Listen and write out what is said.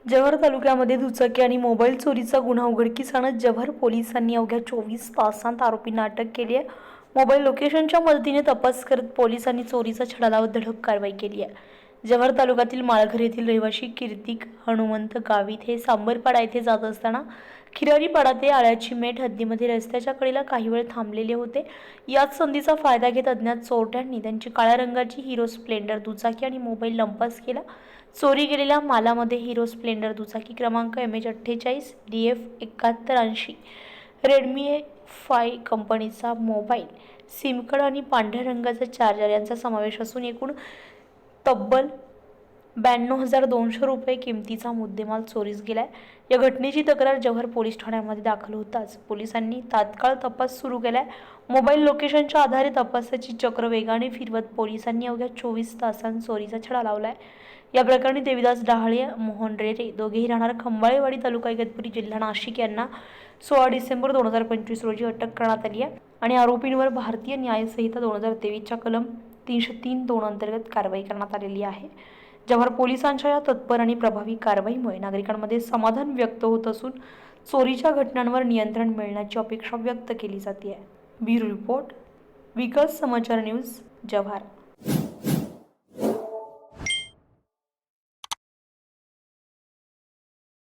जव्हार तालुक्यामध्ये दुचाकी आणि मोबाईल चोरीचा गुन्हा उघडकीस आणत जव्हार पोलिसांनी अवघ्या 24 तासांत आरोपींना अटक केली आहे। मोबाईल लोकेशनच्या मदतीने तपास करत पोलिसांनी चोरीचा छडा लावत धडक कारवाई केली आहे। जव्हार तालुक्यातील माळघर येथील रहिवासी कीर्तिक हनुमंत गावित हे सांबरपाडा येथे जात असताना खिरारीपाडा ते आळ्याची मेट हद्दीमध्ये रस्त्याच्या कडेला काही वेळ थांबलेले होते। याच संधीचा फायदा घेत अज्ञात चोरट्यांनी त्यांची काळ्या रंगाची हिरो स्प्लेंडर दुचाकी आणि मोबाईल लंपास केला। चोरी गेलेल्या मालामध्ये हिरो स्प्लेंडर दुचाकी क्रमांक MH48 DF 7180 रेडमी 5 कंपनीचा मोबाईल, सिम कार्ड आणि पांढऱ्या रंगाचा चार्जर यांचा समावेश असून एकूण तब्बल 92,200 रुपये किमतीचा मुद्देमाल चोरीस गेलाय। या घटनेची तक्रार जव्हार पोलीस ठाण्यामध्ये दाखल होताच पोलिसांनी तात्काळ तपास सुरू केलाय। मोबाईल लोकेशनच्या आधारे तपासाची चक्र वेगाने फिरवत पोलिसांनी अवघ्या 24 तासांत चोरीचा छडा लावलाय। या प्रकरणी देविदास डहाळे, मोहन रेरे दोघेही राहणार खंबाळेवाडी, तालुका इगतपुरी, जिल्हा नाशिक यांना 16 डिसेंबर 2025 रोजी अटक करण्यात आली आहे आणि आरोपींवर भारतीय न्याय संहिता 2023 च्या कलम 303(2) अंतर्गत कारवाई करण्यात आलेली आहे। जव्हार पोलिसांच्या या तत्पर आणि प्रभावी कारवाईमुळे नागरिकांमध्ये समाधान व्यक्त होत असून चोरीच्या घटनांवर नियंत्रण मिळण्याची अपेक्षा व्यक्त केली जाते आहे। ब्युरो रिपोर्ट, विकास समाचार न्यूज, जव्हार।